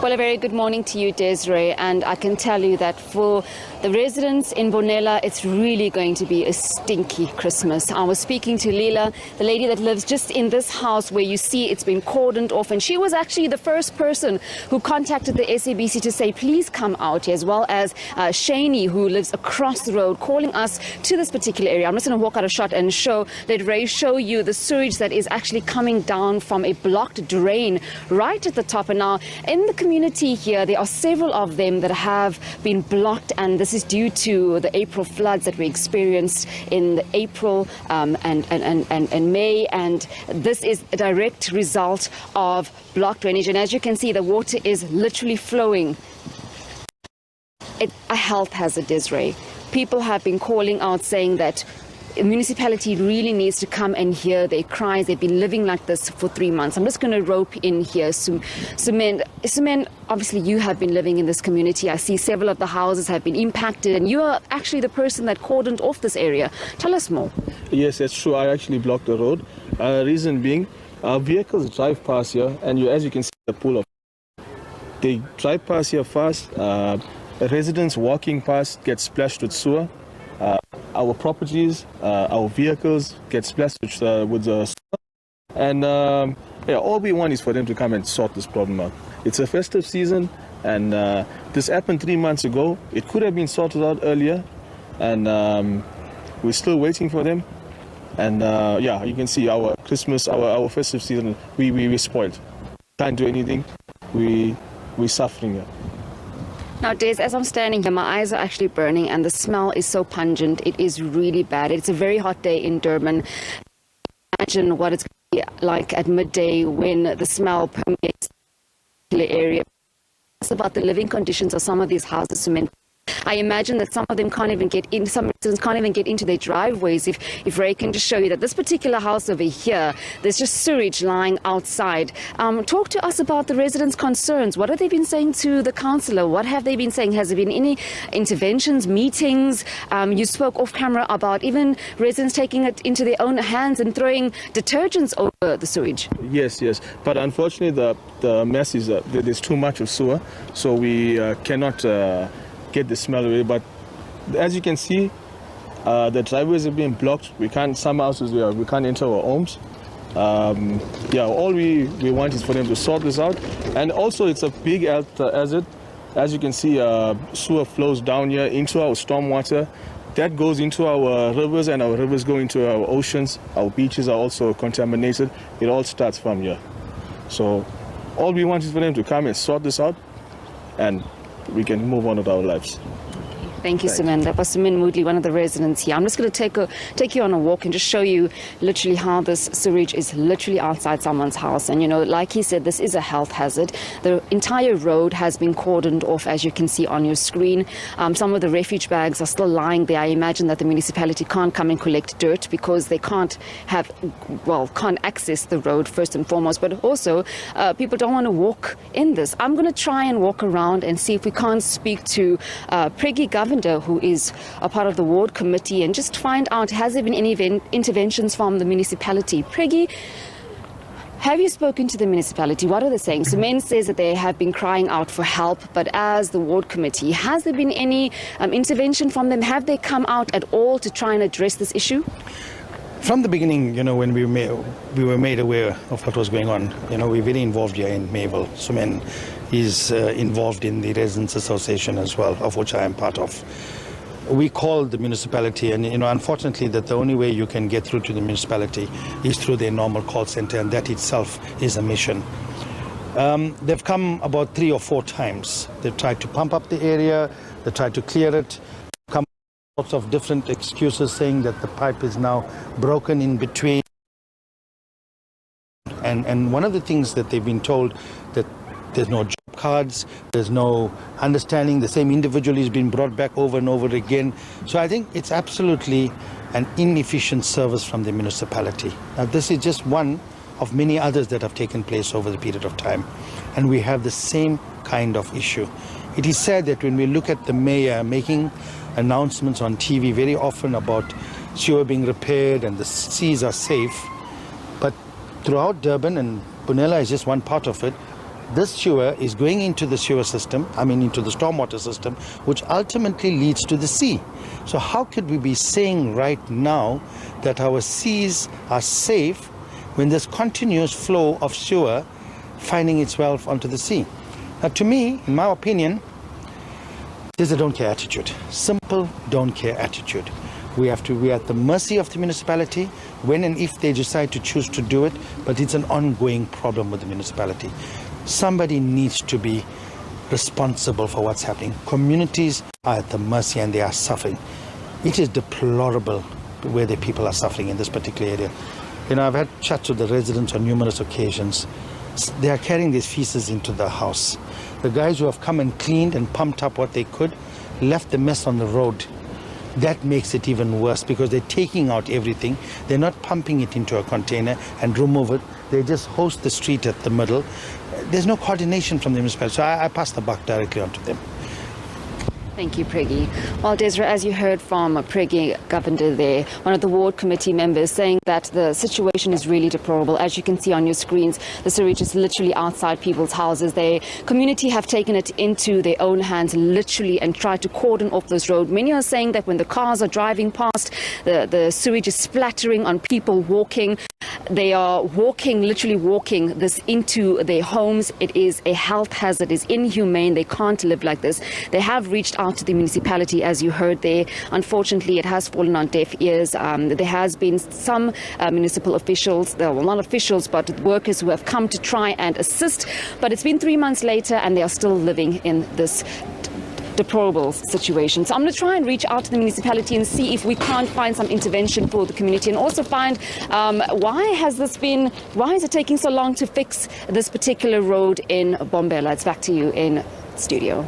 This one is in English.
Well, a very good morning to you, Desiree, and I can tell you that for the residents in Bonela, it's really going to be a stinky Christmas. I was speaking to Lila, the lady that lives just in this house where you see it's been cordoned off, and she was actually the first person who contacted the SABC to say, please come out, as well as Shani, who lives across the road, calling us to this particular area. I'm just going to walk out a shot and let Ray show you the sewage that is actually coming down from a blocked drain right at the top. And now in the community here, there are several of them that have been blocked, and this is due to the April floods that we experienced in April and May, and this is a direct result of blocked drainage. And as you can see, the water is literally flowing. It's a health hazard, Desiree. People have been calling out saying that the municipality really needs to come and hear their cries. They've been living like this for 3 months. I'm just going to rope in here. Sumen, obviously you have been living in this community. I see several of the houses have been impacted, and you are actually the person that cordoned off this area. Tell us more. Yes, that's true. I actually blocked the road. Reason being, vehicles drive past here, and as you can see, the pool of they drive past here fast. Residents walking past get splashed with sewer. Our properties, our vehicles get splashed with the sewer. And all we want is for them to come and sort this problem out. It's a festive season, and this happened 3 months ago. It could have been sorted out earlier, and we're still waiting for them. And you can see our Christmas, our festive season, we're spoiled. Can't do anything. We're suffering here. Now, Des, as I'm standing here, my eyes are actually burning, and the smell is so pungent. It is really bad. It's a very hot day in Durban. Imagine what it's going to be like at midday when the smell permeates the area. It's about the living conditions of some of these houses. I imagine that some of them can't even get in, some residents can't even get into their driveways. If Ray can just show you that this particular house over here, there's just sewage lying outside. Talk to us about the residents' concerns. What have they been saying to the councillor? What have they been saying? Has there been any interventions, meetings? You spoke off camera about even residents taking it into their own hands and throwing detergents over the sewage. Yes. But unfortunately, the mess is there's too much of sewer, so we cannot get the smell away. But as you can see, the driveways have been blocked. Some houses we can't enter our homes. All we want is for them to sort this out. And also, it's a big health hazard. As you can see, sewer flows down here into our stormwater. That goes into our rivers, and our rivers go into our oceans. Our beaches are also contaminated. It all starts from here. So all we want is for them to come and sort this out, and we can move on with our lives. Thank you, Suman. That was Suman Moodley, one of the residents here. I'm just going to take you on a walk and just show you literally how this sewage is literally outside someone's house. And, like he said, this is a health hazard. The entire road has been cordoned off, as you can see on your screen. Some of the refuge bags are still lying there. I imagine that the municipality can't come and collect dirt because they can't access the road, first and foremost. But also, people don't want to walk in this. I'm going to try and walk around and see if we can't speak to Preggy Governor, who is a part of the ward committee, and just find out, has there been any interventions from the municipality? Preggy, have you spoken to the municipality? What are they saying? Sumen says that they have been crying out for help, but as the ward committee, has there been any intervention from them? Have they come out at all to try and address this issue? From the beginning, when we were made aware of what was going on, we're very involved here in Mayville. Sumen is involved in the Residents Association as well, of which I am part of. We called the municipality, and unfortunately that the only way you can get through to the municipality is through their normal call center, and that itself is a mission. They've come about 3 or 4 times. They've tried to pump up the area, they tried to clear it, come lots of different excuses saying that the pipe is now broken in between. And one of the things that they've been told, that there's no job cards, there's no understanding, the same individual is being brought back over and over again. So I think it's absolutely an inefficient service from the municipality. Now, this is just one of many others that have taken place over the period of time, and we have the same kind of issue. It is sad that when we look at the mayor making announcements on TV very often about sewer being repaired and the seas are safe, but throughout Durban, and Bonela is just one part of it, this sewer is going into the sewer system, into the stormwater system, which ultimately leads to the sea. So how could we be saying right now that our seas are safe when there's continuous flow of sewer finding its way onto the sea? Now, to me, in my opinion, there's a don't care attitude. Simple don't care attitude. We are at the mercy of the municipality when and if they decide to choose to do it, but it's an ongoing problem with the municipality. Somebody needs to be responsible for what's happening. Communities are at the mercy and they are suffering. It is deplorable where the people are suffering in this particular area. I've had chats with the residents on numerous occasions. They are carrying these feces into the house. The guys who have come and cleaned and pumped up what they could left the mess on the road. That makes it even worse because they're taking out everything. They're not pumping it into a container and remove it. They just host the street at the middle. There's no coordination from the municipality, so I pass the buck directly onto them. Thank you, Priggy. Well, Desra, as you heard from Priggy Govender there, one of the ward committee members, saying that the situation is really deplorable. As you can see on your screens, the sewage is literally outside people's houses. The community have taken it into their own hands, literally, and tried to cordon off this road. Many are saying that when the cars are driving past, the sewage is splattering on people walking. They are literally walking this into their homes. It is a health hazard. It is inhumane. They can't live like this. They have reached out to the municipality, as you heard there. Unfortunately, it has fallen on deaf ears. There has been some municipal officials, well, not officials, but workers who have come to try and assist. But it's been 3 months later, and they are still living in this deplorable situation. So I'm going to try and reach out to the municipality and see if we can't find some intervention for the community, and also find why is it taking so long to fix this particular road in Bonela. It's back to you in studio.